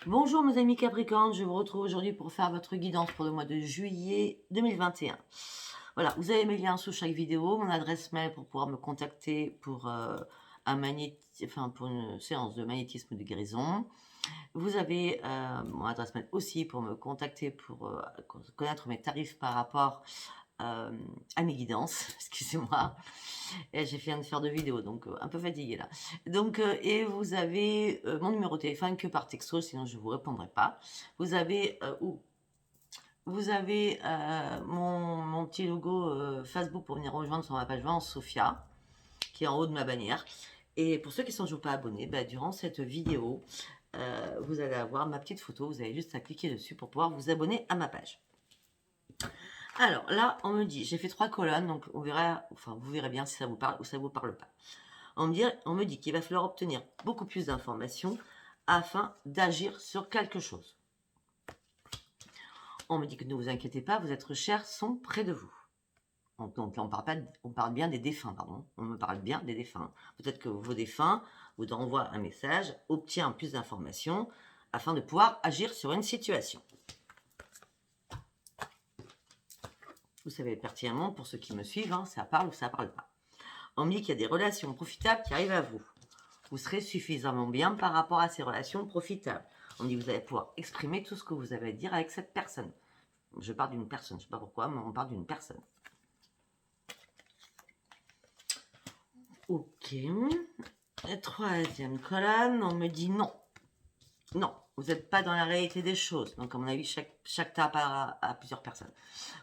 Bonjour mes amis Capricorne, je vous retrouve aujourd'hui pour faire votre guidance pour le mois de juillet 2021. Voilà, vous avez mes liens sous chaque vidéo, mon adresse mail pour pouvoir me contacter pour, pour une séance de magnétisme de guérison. Vous avez mon adresse mail aussi pour me contacter pour connaître mes tarifs par rapport à mes guidances, excusez-moi. Et j'ai fait un faire de vidéo, donc un peu fatiguée là. Donc, et vous avez mon numéro de téléphone que par texto, sinon je ne vous répondrai pas. Vous avez vous avez mon petit logo Facebook pour venir rejoindre sur ma page vente Sophia, qui est en haut de ma bannière. Et pour ceux qui ne sont toujours pas abonnés, bah, durant cette vidéo, vous allez avoir ma petite photo. Vous avez juste à cliquer dessus pour pouvoir vous abonner à ma page. Alors là, on me dit, j'ai fait 3 colonnes, donc on verra, enfin vous verrez bien si ça vous parle ou ça vous parle pas. On me dit qu'il va falloir obtenir beaucoup plus d'informations afin d'agir sur quelque chose. On me dit que ne vous inquiétez pas, vos êtres chers sont près de vous. Donc là, on parle bien des défunts, pardon. On me parle bien des défunts. Peut-être que vos défunts vous envoient un message, obtient plus d'informations afin de pouvoir agir sur une situation. Vous savez pertinemment, pour ceux qui me suivent, hein, ça parle ou ça parle pas. On me dit qu'il y a des relations profitables qui arrivent à vous. Vous serez suffisamment bien par rapport à ces relations profitables. On me dit que vous allez pouvoir exprimer tout ce que vous avez à dire avec cette personne. Je parle d'une personne, je ne sais pas pourquoi, mais on parle d'une personne. Ok. La troisième colonne, on me dit non. Non, vous n'êtes pas dans la réalité des choses. Donc, à mon avis, chaque tas parle à plusieurs personnes.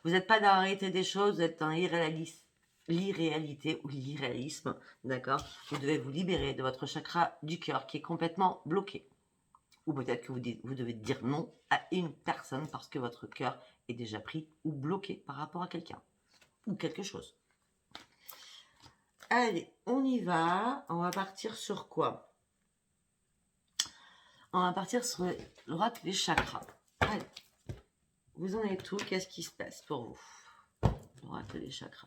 Vous n'êtes pas dans la réalité des choses, vous êtes dans l'irréalité ou l'irréalisme, d'accord? Vous devez vous libérer de votre chakra du cœur qui est complètement bloqué. Ou peut-être que vous devez dire non à une personne parce que votre cœur est déjà pris ou bloqué par rapport à quelqu'un ou quelque chose. Allez, on y va. On va partir sur quoi? On va partir sur l'oracle des chakras. Allez, vous en êtes où? Qu'est-ce qui se passe pour vous? L'oracle des chakras.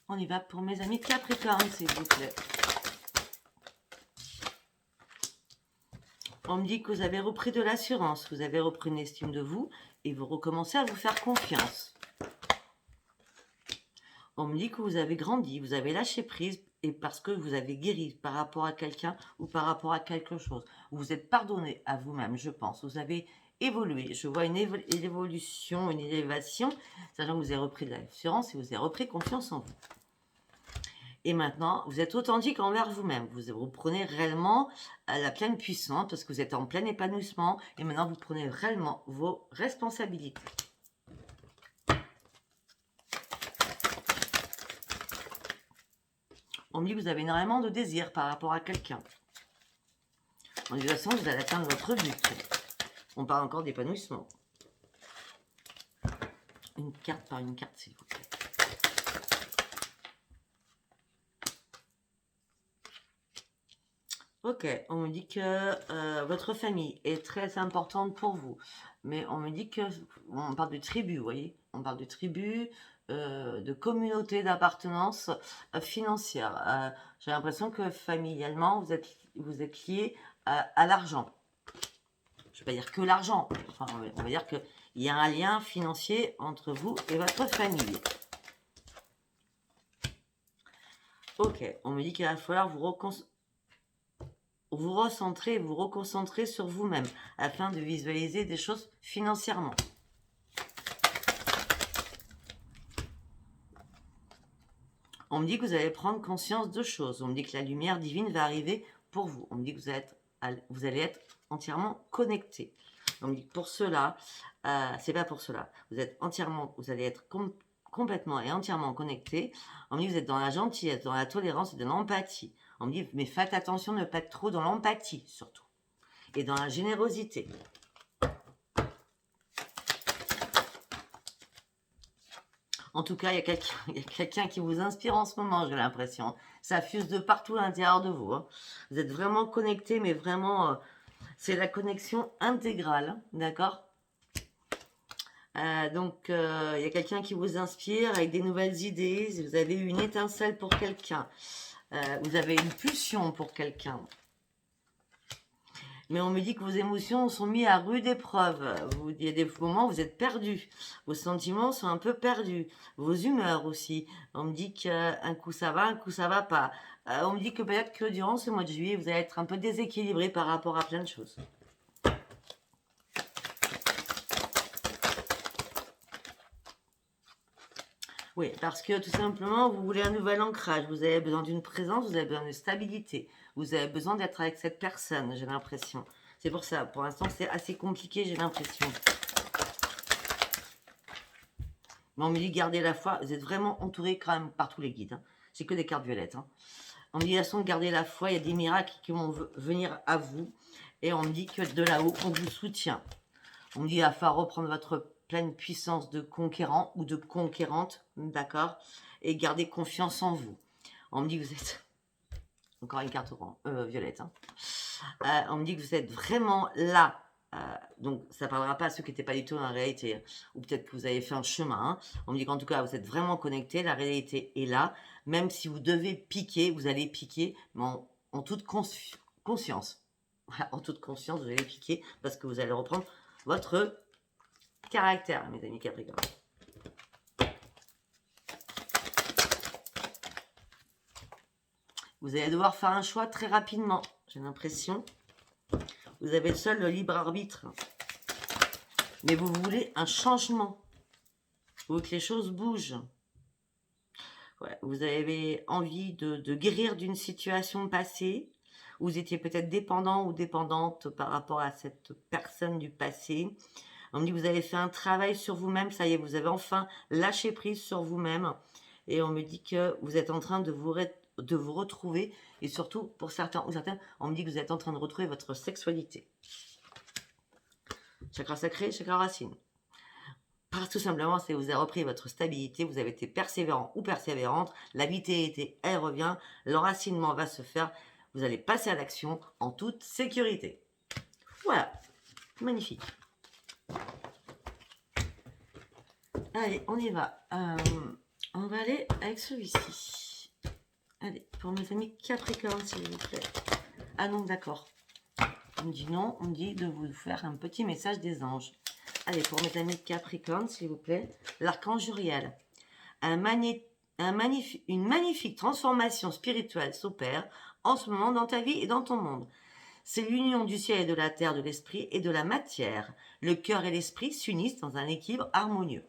On y va pour mes amis Capricorne, s'il vous plaît. On me dit que vous avez repris de l'assurance, vous avez repris une estime de vous et vous recommencez à vous faire confiance. On me dit que vous avez grandi, vous avez lâché prise et parce que vous avez guéri par rapport à quelqu'un ou par rapport à quelque chose. Vous vous êtes pardonné à vous-même, je pense. Vous avez évolué. Je vois une évolution, une élévation, sachant que vous avez repris de l'assurance et vous avez repris confiance en vous. Et maintenant, vous êtes authentique envers vous-même. Vous prenez réellement la pleine puissance parce que vous êtes en plein épanouissement et maintenant vous prenez réellement vos responsabilités. On me dit que vous avez énormément de désir par rapport à quelqu'un. De toute façon, vous allez atteindre votre but. On parle encore d'épanouissement. Une carte par une carte, s'il vous plaît. Ok, on me dit que votre famille est très importante pour vous. Mais on me dit que... On parle de tribu, vous voyez? On parle de tribu, de communauté d'appartenance financière. J'ai l'impression que familialement, vous êtes lié à l'argent. Je ne vais pas dire que l'argent. Enfin, on va dire qu'il y a un lien financier entre vous et votre famille. Ok, on me dit qu'il va falloir vous recentrer, vous reconcentrer sur vous-même afin de visualiser des choses financièrement. On me dit que vous allez prendre conscience de choses. On me dit que la lumière divine va arriver pour vous. On me dit que vous allez être entièrement connecté. On me dit que pour cela, c'est pas pour cela. Vous allez être complètement et entièrement connecté. On me dit que vous êtes dans la gentillesse, dans la tolérance et dans l'empathie. On me dit, mais faites attention de ne pas être trop dans l'empathie, surtout. Et dans la générosité. En tout cas, il y a quelqu'un qui vous inspire en ce moment, j'ai l'impression. Ça fuse de partout à l'intérieur de vous. Hein. Vous êtes vraiment connecté, mais vraiment, c'est la connexion intégrale, d'accord? Donc, il y a quelqu'un qui vous inspire avec des nouvelles idées. Vous avez eu une étincelle pour quelqu'un. Vous avez une pulsion pour quelqu'un. Mais on me dit que vos émotions sont mises à rude épreuve. Il y a des moments où vous êtes perdu. Vos sentiments sont un peu perdus. Vos humeurs aussi. On me dit qu'un coup ça va, un coup ça va pas. On me dit que peut-être que durant ce mois de juillet, vous allez être un peu déséquilibré par rapport à plein de choses. Oui, parce que tout simplement, vous voulez un nouvel ancrage. Vous avez besoin d'une présence, vous avez besoin de stabilité. Vous avez besoin d'être avec cette personne, j'ai l'impression. C'est pour ça, pour l'instant, c'est assez compliqué, j'ai l'impression. Mais on me dit garder la foi. Vous êtes vraiment entouré quand même par tous les guides. Hein. C'est que des cartes violettes. Hein. On me dit, de façon, garder la foi. Il y a des miracles qui vont venir à vous. Et on me dit que de là-haut, on vous soutient. On me dit, il va falloir reprendre votre pleine puissance de conquérant ou de conquérante. D'accord. Et garder confiance en vous. On me dit que vous êtes... Encore une carte violette. Hein. On me dit que vous êtes vraiment là. Donc, ça ne parlera pas à ceux qui n'étaient pas du tout dans la réalité. Hein. Ou peut-être que vous avez fait un chemin. Hein. On me dit qu'en tout cas, vous êtes vraiment connectés. La réalité est là. Même si vous devez piquer, vous allez piquer. Mais en toute conscience. En toute conscience, vous allez piquer. Parce que vous allez reprendre votre caractère, mes amis Capricorne. Vous allez devoir faire un choix très rapidement, j'ai l'impression. Vous avez seul le libre arbitre. Mais vous voulez un changement. Vous voulez que les choses bougent. Ouais, vous avez envie de guérir d'une situation passée. Vous étiez peut-être dépendant ou dépendante par rapport à cette personne du passé. On me dit que vous avez fait un travail sur vous-même. Ça y est, vous avez enfin lâché prise sur vous-même. Et on me dit que vous êtes en train de vous retrouver. Et surtout, pour certains ou certaines, on me dit que vous êtes en train de retrouver votre sexualité. Chakra sacré, chakra racine. Tout simplement, c'est que vous avez repris votre stabilité, vous avez été persévérant ou persévérante, la vitalité, elle revient, l'enracinement va se faire, vous allez passer à l'action en toute sécurité. Voilà, magnifique. Allez, on y va. On va aller avec celui-ci. Allez, pour mes amis Capricorne, s'il vous plaît. Ah non, d'accord. On me dit non, on me dit de vous faire un petit message des anges. Allez, pour mes amis Capricorne, s'il vous plaît, l'archange Uriel. Une magnifique transformation spirituelle s'opère en ce moment dans ta vie et dans ton monde. C'est l'union du ciel et de la terre, de l'esprit et de la matière. Le cœur et l'esprit s'unissent dans un équilibre harmonieux.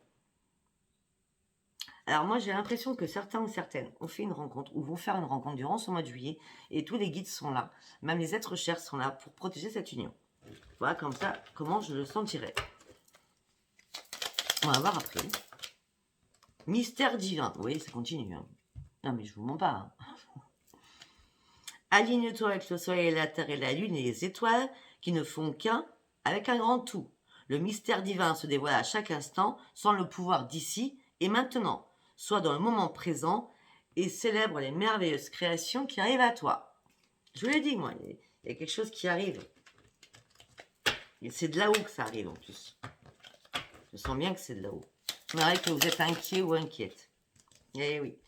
Alors moi, j'ai l'impression que certains ou certaines ont fait une rencontre ou vont faire une rencontre durant ce mois de juillet et tous les guides sont là, même les êtres chers sont là pour protéger cette union. Voilà comme ça, comment je le sentirais. On va voir après. Mystère divin. Oui, ça continue. Hein. Non, mais je vous mens pas. Hein. Aligne-toi avec le soleil, la terre et la lune et les étoiles qui ne font qu'un avec un grand tout. Le mystère divin se dévoile à chaque instant sans le pouvoir d'ici et maintenant. Sois dans le moment présent et célèbre les merveilleuses créations qui arrivent à toi. Je vous l'ai dit, moi, il y a quelque chose qui arrive. Et c'est de là-haut que ça arrive en plus. Je sens bien que c'est de là-haut. Je me que vous êtes inquiet ou inquiète. Eh oui.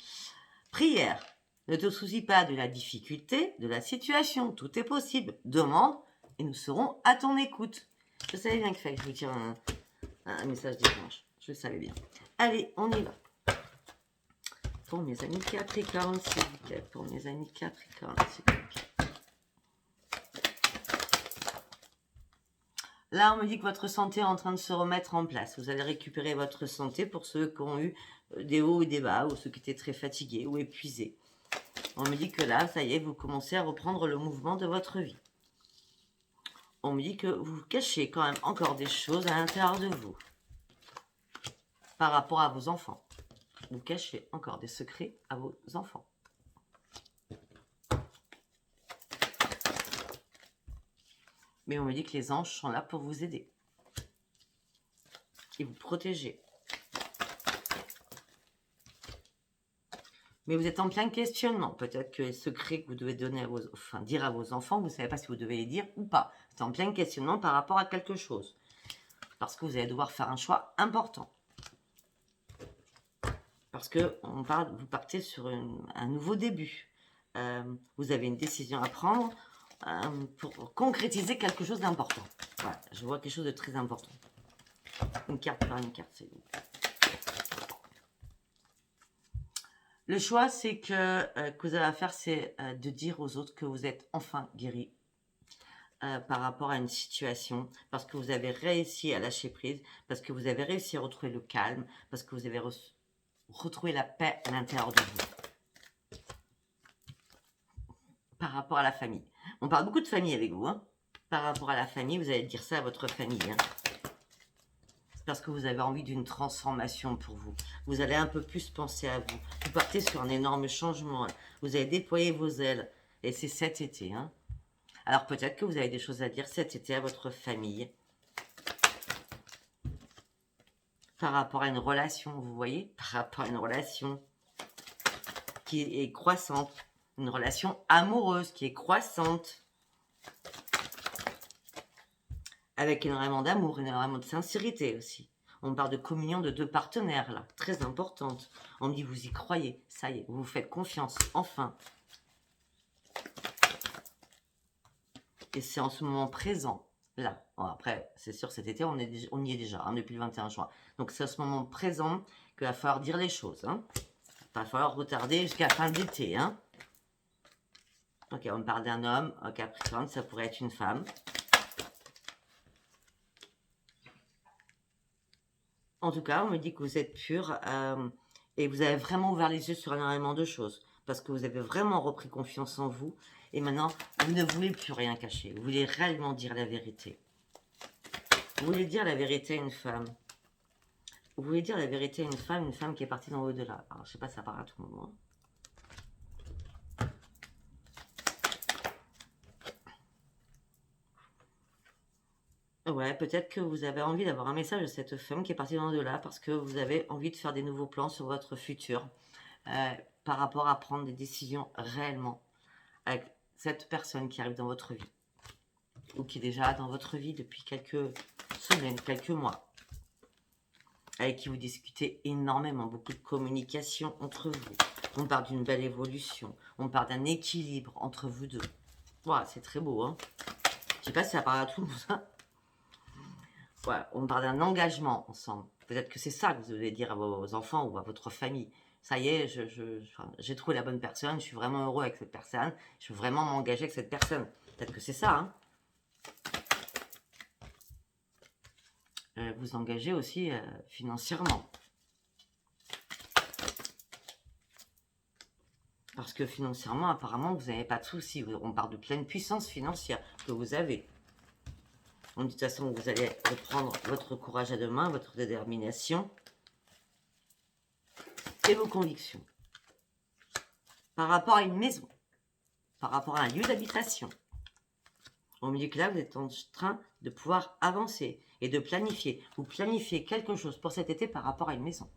Prière. Ne te soucie pas de la difficulté, de la situation. Tout est possible. Demande et nous serons à ton écoute. Je savais bien qu'il fallait que je vous tire un message d'échange. Je le savais bien. Allez, on y va. Pour mes amis Capricorne, s'il vous plaît. Pour mes amis Capricorne, s'il vous plaît. Là, on me dit que votre santé est en train de se remettre en place. Vous allez récupérer votre santé pour ceux qui ont eu des hauts et des bas, ou ceux qui étaient très fatigués ou épuisés. On me dit que là, ça y est, vous commencez à reprendre le mouvement de votre vie. On me dit que vous cachez quand même encore des choses à l'intérieur de vous. Par rapport à vos enfants. Vous cachez encore des secrets à vos enfants. Mais on me dit que les anges sont là pour vous aider. Et vous protéger. Mais vous êtes en plein questionnement. Peut-être que les secrets que vous devez donner dire à vos enfants, vous ne savez pas si vous devez les dire ou pas. Vous êtes en plein questionnement par rapport à quelque chose. Parce que vous allez devoir faire un choix important. Parce que vous partez sur un nouveau début. vous avez une décision à prendre pour concrétiser quelque chose d'important. Voilà, je vois quelque chose de très important. Une carte par une carte, c'est bon. Le choix, c'est que vous avez à faire, c'est de dire aux autres que vous êtes enfin guéri par rapport à une situation, parce que vous avez réussi à lâcher prise, parce que vous avez réussi à retrouver le calme, parce que vous avez retrouvé la paix à l'intérieur de vous. Par rapport à la famille. On parle beaucoup de famille avec vous. Hein. Par rapport à la famille, vous allez dire ça à votre famille. Hein. Parce que vous avez envie d'une transformation pour vous. Vous allez un peu plus penser à vous. Vous partez sur un énorme changement. Vous allez déployer vos ailes. Et c'est cet été. Hein. Alors peut-être que vous avez des choses à dire cet été à votre famille. Par rapport à une relation, vous voyez? Par rapport à une relation qui est croissante. Une relation amoureuse qui est croissante. Avec énormément d'amour, énormément de sincérité aussi. On parle de communion de deux partenaires, là, très importante. On dit, vous y croyez, ça y est, vous vous faites confiance, enfin. Et c'est en ce moment présent, là. Bon, après, c'est sûr, cet été, on y est déjà, hein, depuis le 21 juin. Donc, c'est à ce moment présent qu'il va falloir dire les choses. Hein. Il va falloir retarder jusqu'à la fin de l'été. Hein. Ok, on parle d'un homme, Capricorne, ça pourrait être une femme. En tout cas, on me dit que vous êtes pur et vous avez vraiment ouvert les yeux sur énormément de choses. Parce que vous avez vraiment repris confiance en vous. Et maintenant, vous ne voulez plus rien cacher. Vous voulez réellement dire la vérité. Vous voulez dire la vérité à une femme. Vous voulez dire la vérité à une femme qui est partie dans l'au-delà. Alors, je ne sais pas, ça part à tout moment. Ouais, peut-être que vous avez envie d'avoir un message de cette femme qui est partie dans l'au-delà parce que vous avez envie de faire des nouveaux plans sur votre futur par rapport à prendre des décisions réellement avec cette personne qui arrive dans votre vie ou qui est déjà dans votre vie depuis quelques semaines, quelques mois, avec qui vous discutez énormément, beaucoup de communication entre vous. On parle d'une belle évolution, on parle d'un équilibre entre vous deux. Voilà, c'est très beau, hein. Je sais pas si ça parle à tout le monde, hein. Ouais, on parle d'un engagement ensemble. Peut-être que c'est ça que vous devez dire à vos enfants ou à votre famille. Ça y est, j'ai trouvé la bonne personne, je suis vraiment heureux avec cette personne, je veux vraiment m'engager avec cette personne. Peut-être que c'est ça, hein. Vous engagez aussi financièrement. Parce que financièrement, apparemment, vous n'avez pas de soucis. On parle de pleine puissance financière que vous avez. De toute façon, vous allez reprendre votre courage à deux mains, votre détermination et vos convictions. Par rapport à une maison, par rapport à un lieu d'habitation. On me dit que là, vous êtes en train de pouvoir avancer et de planifier. Vous planifiez quelque chose pour cet été par rapport à une maison.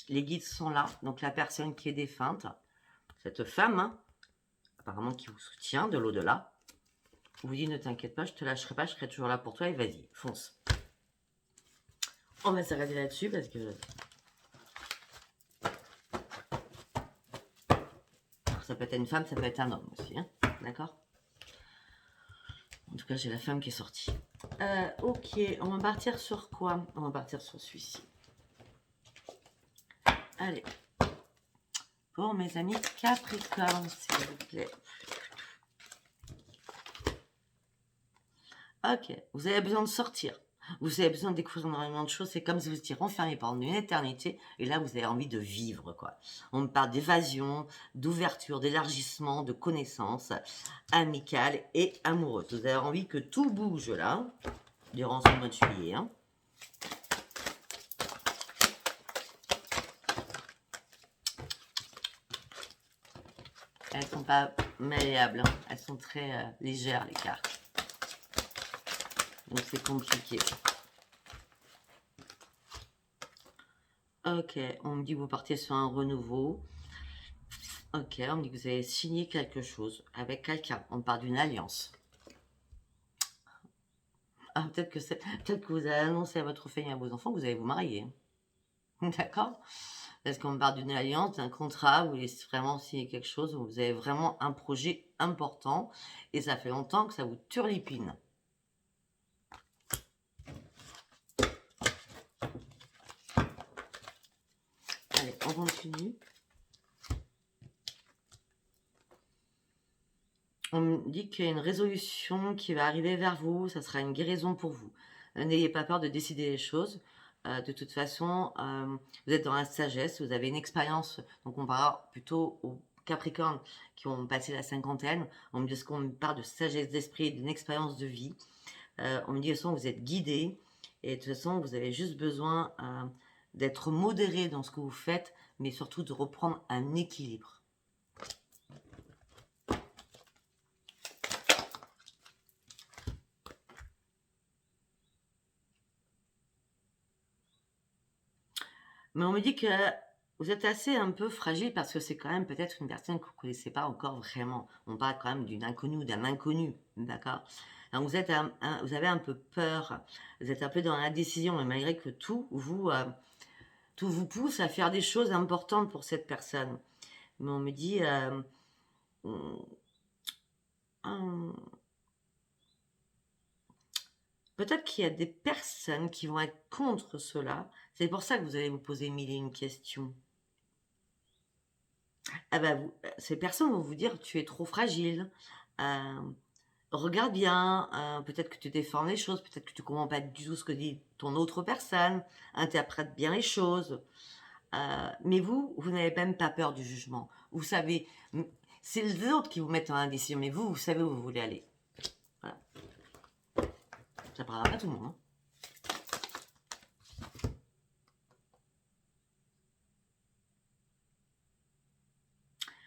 Les guides sont là. Donc la personne qui est défunte, cette femme, hein, apparemment qui vous soutient de l'au-delà, vous dit ne t'inquiète pas, je te lâcherai pas, je serai toujours là pour toi et vas-y, fonce. On va s'arrêter là-dessus parce que ça peut être une femme, ça peut être un homme aussi, hein, d'accord? En tout cas, j'ai la femme qui est sortie. Ok, on va partir sur quoi? On va partir sur celui-ci. Allez. Pour mes amis Capricorne, s'il vous plaît. Ok, vous avez besoin de sortir. Vous avez besoin de découvrir énormément de choses. C'est comme si vous étiez renfermé pendant une éternité. Et là, vous avez envie de vivre, quoi. On me parle d'évasion, d'ouverture, d'élargissement, de connaissances amicales et amoureuses. Vous avez envie que tout bouge, là, durant ce mois de juillet, hein. Elles sont pas malléables, hein. Elles sont très légères, les cartes. Donc, c'est compliqué. Ok, on me dit que vous partez sur un renouveau. Ok, on me dit que vous avez signé quelque chose avec quelqu'un. On parle d'une alliance. Ah, peut-être que vous avez annoncé à votre famille et à vos enfants que vous allez vous marier. D'accord? Parce qu'on parle d'une alliance, d'un contrat, vous voulez vraiment signer quelque chose, où vous avez vraiment un projet important et ça fait longtemps que ça vous turlupine. Allez, on continue. On me dit qu'il y a une résolution qui va arriver vers vous, ça sera une guérison pour vous. N'ayez pas peur de décider les choses. De toute façon, vous êtes dans la sagesse, vous avez une expérience, donc on parle plutôt aux Capricornes qui ont passé la cinquantaine. On me dit qu'on me parle de sagesse d'esprit, d'une expérience de vie. On me dit de toute façon, vous êtes guidé et de toute façon, vous avez juste besoin d'être modéré dans ce que vous faites, mais surtout de reprendre un équilibre. Mais on me dit que vous êtes assez un peu fragile parce que c'est quand même peut-être une personne que vous ne connaissez pas encore vraiment. On parle quand même d'une inconnue ou d'un inconnu, d'accord? Alors vous avez un peu peur, vous êtes un peu dans l'indécision, mais malgré que tout vous pousse à faire des choses importantes pour cette personne. Mais on me dit, peut-être qu'il y a des personnes qui vont être contre cela. C'est pour ça que vous allez vous poser mille et une questions. Ah bah ces personnes vont vous dire tu es trop fragile, regarde bien, peut-être que tu déformes les choses, peut-être que tu comprends pas du tout ce que dit ton autre personne, interprète bien les choses. Mais vous n'avez même pas peur du jugement. Vous savez, c'est les autres qui vous mettent en indécision, mais vous savez où vous voulez aller. Voilà. Ça parlera pas tout le monde. Hein.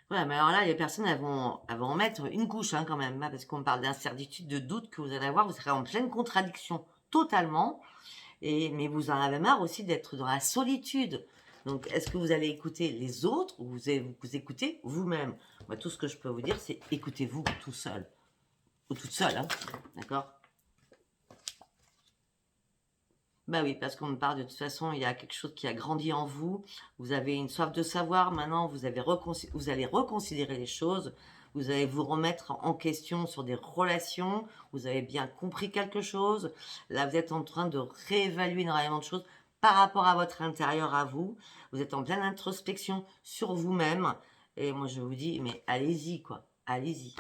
Voilà, mais alors là, les personnes, elles vont en mettre une couche hein, quand même, hein, parce qu'on parle d'incertitude, de doute que vous allez avoir, vous serez en pleine contradiction totalement, mais vous en avez marre aussi d'être dans la solitude. Donc, est-ce que vous allez écouter les autres ou vous écoutez vous-même? Moi, tout ce que je peux vous dire, c'est écoutez-vous tout seul, ou toute seule, hein, d'accord? Bah oui, parce qu'on me parle de toute façon, il y a quelque chose qui a grandi en vous. Vous avez une soif de savoir. Maintenant, vous allez reconsidérer les choses. Vous allez vous remettre en question sur des relations. Vous avez bien compris quelque chose. Là, vous êtes en train de réévaluer énormément de choses par rapport à votre intérieur à vous. Vous êtes en pleine introspection sur vous-même. Et moi, je vous dis, mais allez-y, quoi. Allez-y.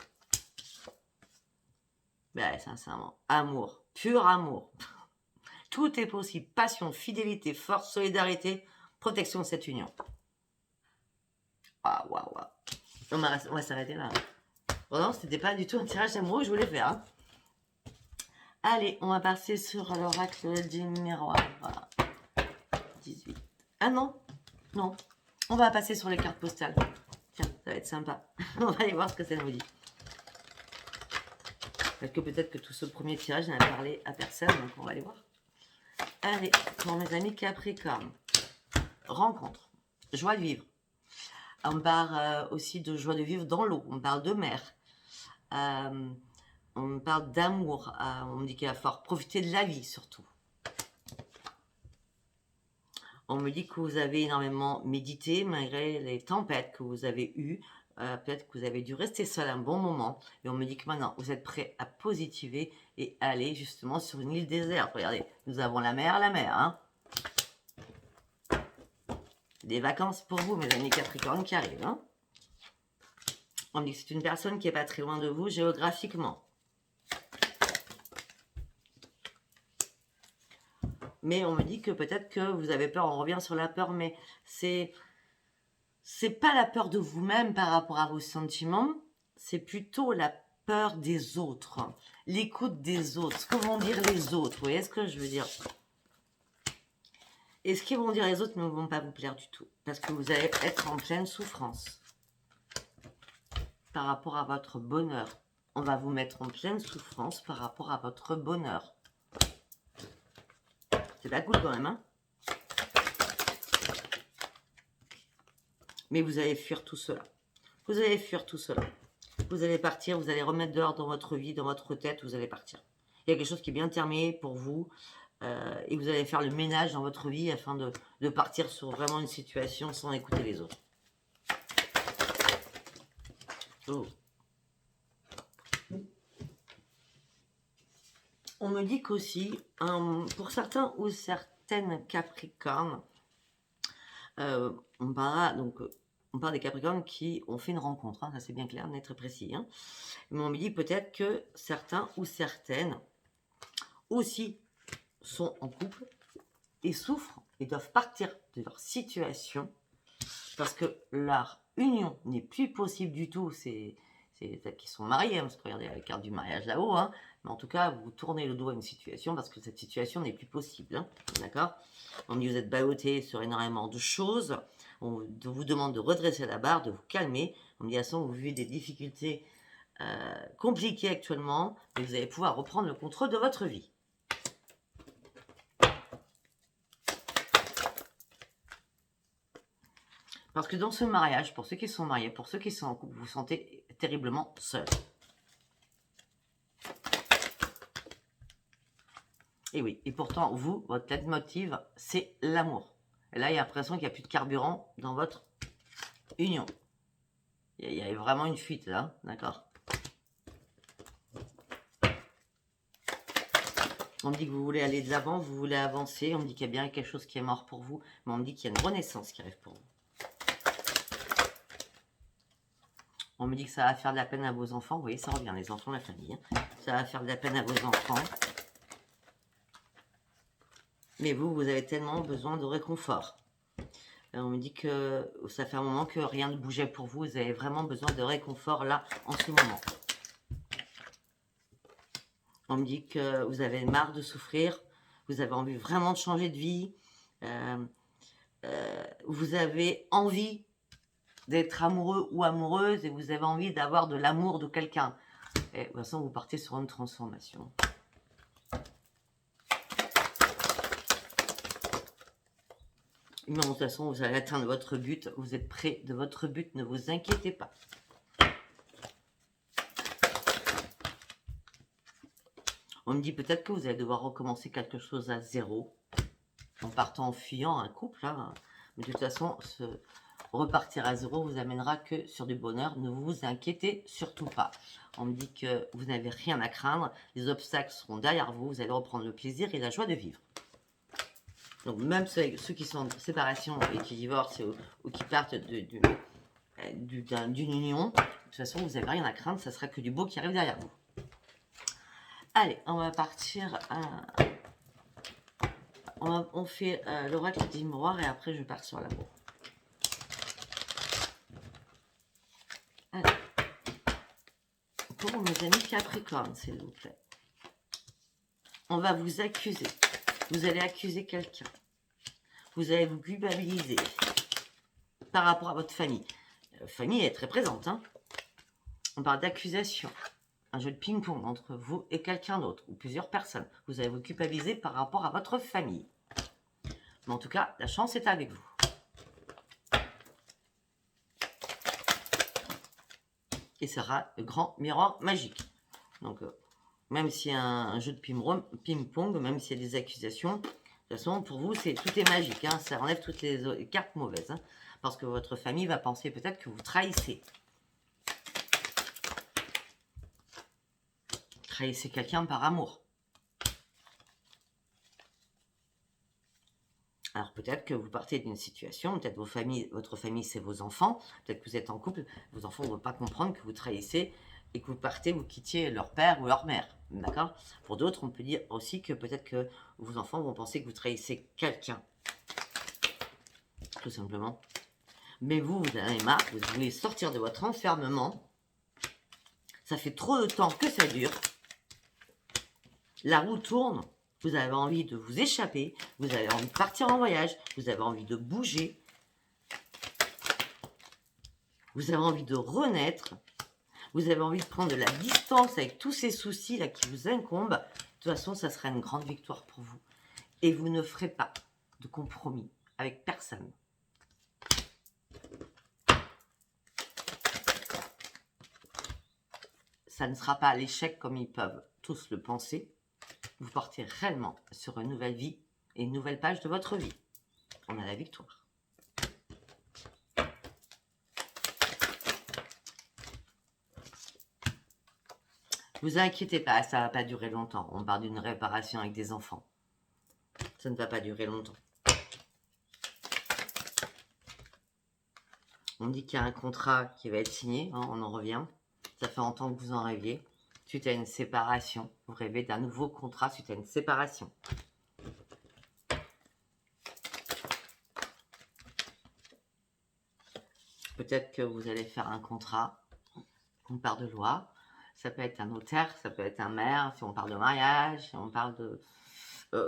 Ben, sincèrement, amour. Pur amour. Tout est possible. Passion, fidélité, force, solidarité, protection de cette union. Ah, waouh, waouh. On va s'arrêter là. Bon, non, c'était pas du tout un tirage amoureux que je voulais faire. Hein. Allez, on va passer sur l'oracle du miroir. Voilà. 18. Ah non, non. On va passer sur les cartes postales. Tiens, ça va être sympa. On va aller voir ce que ça nous dit. Parce que peut-être que tout ce premier tirage n'a parlé à personne, donc on va aller voir. Allez, pour mes amis Capricorne. Rencontre. Joie de vivre. On parle aussi de joie de vivre dans l'eau. On parle de mer. On parle d'amour. On me dit qu'il va falloir profiter de la vie surtout. On me dit que vous avez énormément médité malgré les tempêtes que vous avez eues. Peut-être que vous avez dû rester seul un bon moment. Et on me dit que maintenant, vous êtes prêt à positiver et aller justement sur une île déserte. Regardez, nous avons la mer. Hein. Des vacances pour vous, mes amis Capricorne, qui arrivent. Hein. On me dit que c'est une personne qui n'est pas très loin de vous géographiquement. Mais on me dit que peut-être que vous avez peur, on revient sur la peur, mais c'est pas la peur de vous-même par rapport à vos sentiments, c'est plutôt la peur des autres, l'écoute des autres, ce que vont dire les autres, vous voyez ce que je veux dire? Et ce qu'ils vont dire les autres ne vont pas vous plaire du tout, parce que vous allez être en pleine souffrance par rapport à votre bonheur. On va vous mettre en pleine souffrance par rapport à votre bonheur. C'est pas cool quand même, hein? Mais vous allez fuir tout cela. Vous allez fuir tout cela. Vous allez partir, vous allez remettre dehors dans votre vie, dans votre tête, vous allez partir. Il y a quelque chose qui est bien terminé pour vous. et vous allez faire le ménage dans votre vie afin de partir sur vraiment une situation sans écouter les autres. Oh. On me dit qu'aussi, pour certains ou certaines Capricornes, on parle des Capricornes qui ont fait une rencontre, hein, ça c'est bien clair, net, très précis. Hein. Mais on me dit peut-être que certains ou certaines aussi sont en couple et souffrent et doivent partir de leur situation parce que leur union n'est plus possible du tout. C'est celles qui sont mariées, hein, parce que regardez la carte du mariage là-haut, hein, mais en tout cas, vous tournez le dos à une situation parce que cette situation n'est plus possible. Hein, d'accord? On dit vous êtes ballotté sur énormément de choses. On vous demande de redresser la barre, de vous calmer. On dit à ce moment, vous vivez des difficultés compliquées actuellement, mais vous allez pouvoir reprendre le contrôle de votre vie. Parce que dans ce mariage, pour ceux qui sont mariés, pour ceux qui sont en couple, vous vous sentez terriblement seul. Et oui, et pourtant, vous, votre leitmotiv, c'est l'amour. Et là, il y a l'impression qu'il n'y a plus de carburant dans votre union. Il y a vraiment une fuite là, d'accord? On me dit que vous voulez aller de l'avant, vous voulez avancer. On me dit qu'il y a bien quelque chose qui est mort pour vous, mais on me dit qu'il y a une renaissance qui arrive pour vous. On me dit que ça va faire de la peine à vos enfants. Vous voyez, ça revient, les enfants, la famille. Hein. Ça va faire de la peine à vos enfants. Mais vous, vous avez tellement besoin de réconfort. On me dit que ça fait un moment que rien ne bougeait pour vous. Vous avez vraiment besoin de réconfort là, en ce moment. On me dit que vous avez marre de souffrir. Vous avez envie vraiment de changer de vie. Vous avez envie d'être amoureux ou amoureuse et vous avez envie d'avoir de l'amour de quelqu'un. Et de toute façon, vous partez sur une transformation. Mais de toute façon, vous allez atteindre votre but. Vous êtes près de votre but. Ne vous inquiétez pas. On me dit peut-être que vous allez devoir recommencer quelque chose à zéro. En partant en fuyant un couple. Hein. Mais de toute façon, repartir à zéro vous amènera que sur du bonheur. Ne vous inquiétez surtout pas. On me dit que vous n'avez rien à craindre. Les obstacles seront derrière vous. Vous allez reprendre le plaisir et la joie de vivre. Donc même ceux qui sont en séparation et qui divorcent ou qui partent d'une union, de toute façon, vous n'avez rien à craindre. Ça sera que du beau qui arrive derrière vous. Allez, on va partir. On fait l'oracle du miroir et après je pars sur l'amour. Pour mes amis Capricorne, s'il vous plaît. On va vous accuser. Vous allez accuser quelqu'un. Vous allez vous culpabiliser par rapport à votre famille. La famille est très présente. Hein. On parle d'accusation. Un jeu de ping-pong entre vous et quelqu'un d'autre, ou plusieurs personnes. Vous allez vous culpabiliser par rapport à votre famille. Mais en tout cas, la chance est avec vous. Et ce sera le grand miroir magique. Donc, même s'il y a un jeu de ping-pong, même s'il y a des accusations, de toute façon, pour vous, tout est magique. Hein, ça enlève toutes les cartes mauvaises. Hein, parce que votre famille va penser peut-être que vous trahissez. Trahissez quelqu'un par amour. Alors peut-être que vous partez d'une situation, peut-être votre famille c'est vos enfants, peut-être que vous êtes en couple, vos enfants ne vont pas comprendre que vous trahissez et que vous partez, vous quittiez leur père ou leur mère, d'accord? Pour d'autres, on peut dire aussi que peut-être que vos enfants vont penser que vous trahissez quelqu'un, tout simplement. Mais vous en avez marre, vous voulez sortir de votre enfermement, ça fait trop de temps que ça dure, la roue tourne, vous avez envie de vous échapper, vous avez envie de partir en voyage, vous avez envie de bouger, vous avez envie de renaître, vous avez envie de prendre de la distance avec tous ces soucis là qui vous incombent. De toute façon, ça sera une grande victoire pour vous. Et vous ne ferez pas de compromis avec personne. Ça ne sera pas l'échec comme ils peuvent tous le penser. vous partez réellement sur une nouvelle vie et une nouvelle page de votre vie. On a la victoire. Vous inquiétez pas, ça ne va pas durer longtemps. On parle d'une réparation avec des enfants. Ça ne va pas durer longtemps. On dit qu'il y a un contrat qui va être signé, hein, on en revient. Ça fait longtemps que vous en rêviez. Suite à une séparation, vous rêvez d'un nouveau contrat suite à une séparation. Peut-être que vous allez faire un contrat, on parle de loi. Ça peut être un notaire, ça peut être un maire, si on parle de mariage, si on parle de...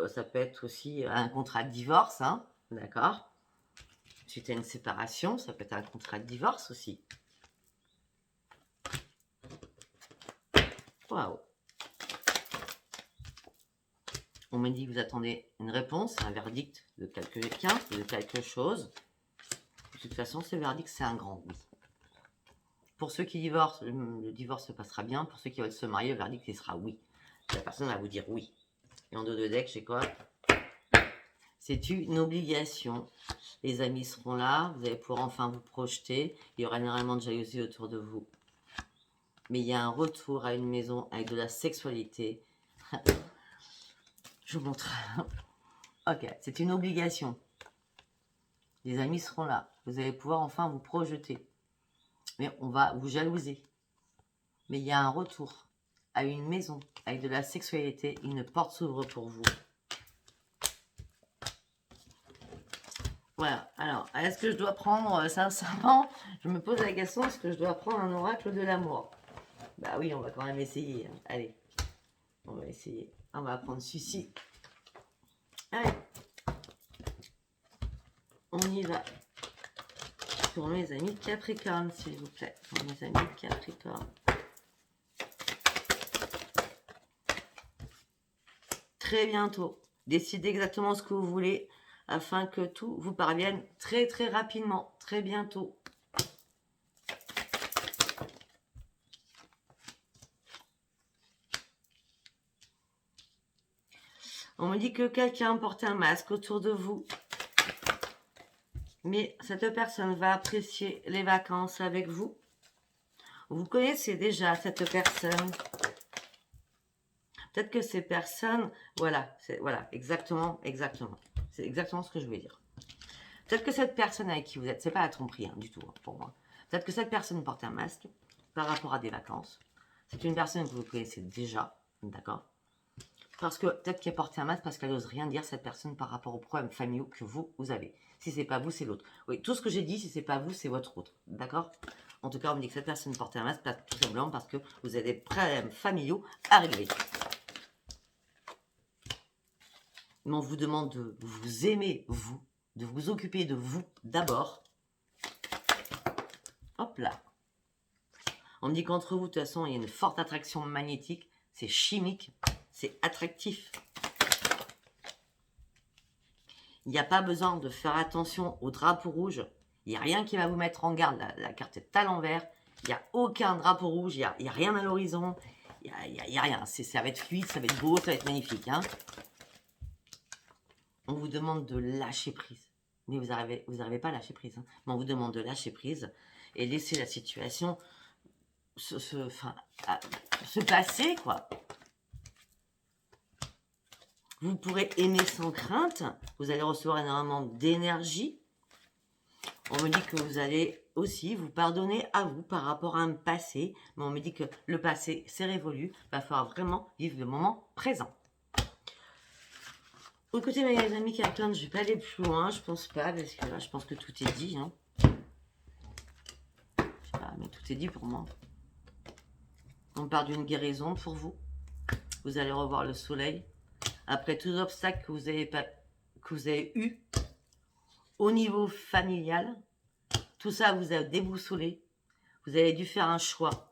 ça peut être aussi un contrat de divorce, hein, d'accord? Suite à une séparation, ça peut être un contrat de divorce aussi. Waouh! On me dit que vous attendez une réponse, un verdict de quelqu'un, de quelque chose. De toute façon, ce verdict, c'est un grand oui. Pour ceux qui divorcent, le divorce se passera bien. Pour ceux qui veulent se marier, le verdict, il sera oui. La personne va vous dire oui. Et en dos de deck, j'ai quoi? C'est une obligation. Les amis seront là. Vous allez pouvoir enfin vous projeter. Il y aura énormément de jalousie autour de vous. Mais il y a un retour à une maison avec de la sexualité. Je vous montre. Ok, c'est une obligation. Les amis seront là. Vous allez pouvoir enfin vous projeter. Mais on va vous jalouser. Mais il y a un retour à une maison avec de la sexualité. Une porte s'ouvre pour vous. Voilà. Alors, est-ce que je dois prendre, sincèrement, je me pose la question, est-ce que je dois prendre un oracle de l'amour? Bah oui, on va quand même essayer. Hein. Allez, on va essayer. On va prendre celui-ci. Allez. On y va. Pour mes amis Capricorne, s'il vous plaît. Pour mes amis Capricorne. Très bientôt. Décidez exactement ce que vous voulez afin que tout vous parvienne très très rapidement. Très bientôt. On me dit que quelqu'un porte un masque autour de vous. Mais cette personne va apprécier les vacances avec vous. Vous connaissez déjà cette personne. Peut-être que ces personnes... Voilà, exactement. C'est exactement ce que je voulais dire. Peut-être que cette personne avec qui vous êtes, c'est pas la tromperie hein, du tout hein, pour moi. Peut-être que cette personne porte un masque par rapport à des vacances. C'est une personne que vous connaissez déjà, d'accord? Parce que peut-être qu'elle porte un masque parce qu'elle n'ose rien dire cette personne par rapport aux problèmes familiaux que vous avez. Si c'est pas vous, c'est l'autre. Oui, tout ce que j'ai dit, si c'est pas vous, c'est votre autre, d'accord? En tout cas, on me dit que cette personne porte un masque tout simplement parce que vous avez des problèmes familiaux à régler. Mais on vous demande de vous aimer, vous, de vous occuper de vous d'abord. Hop là. On me dit qu'entre vous, de toute façon, il y a une forte attraction magnétique. C'est chimique, c'est attractif. Il n'y a pas besoin de faire attention au drapeau rouge. Il n'y a rien qui va vous mettre en garde. La carte est à l'envers. Il n'y a aucun drapeau rouge. Il n'y a rien à l'horizon. Il n'y a rien. Ça va être fluide, ça va être beau, ça va être magnifique. Hein. On vous demande de lâcher prise. Mais vous n'arrivez pas à lâcher prise. Hein. Mais on vous demande de lâcher prise et laisser la situation se passer, quoi. Vous pourrez aimer sans crainte. Vous allez recevoir énormément d'énergie. On me dit que vous allez aussi vous pardonner à vous par rapport à un passé. Mais on me dit que le passé, c'est révolu. Il va falloir vraiment vivre le moment présent. Écoutez, mes amis Capricorne, je ne vais pas aller plus loin. Je pense pas, parce que là, je pense que tout est dit. Hein. Je sais pas, mais tout est dit pour moi. On parle d'une guérison pour vous. Vous allez revoir le soleil. Après tous les obstacles que vous avez eus au niveau familial, tout ça vous a déboussolé. Vous avez dû faire un choix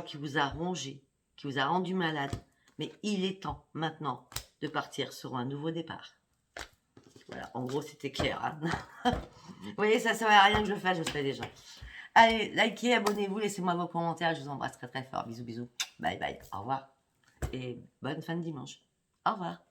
qui vous a rongé, qui vous a rendu malade. Mais il est temps maintenant de partir sur un nouveau départ. Voilà, en gros c'était clair. Hein. Vous voyez, ça ne sert à rien que je le fasse, je le fais déjà. Allez, likez, abonnez-vous, laissez-moi vos commentaires, je vous embrasse très très fort. Bisous, bisous. Bye bye, au revoir. Et bonne fin de dimanche. Au revoir.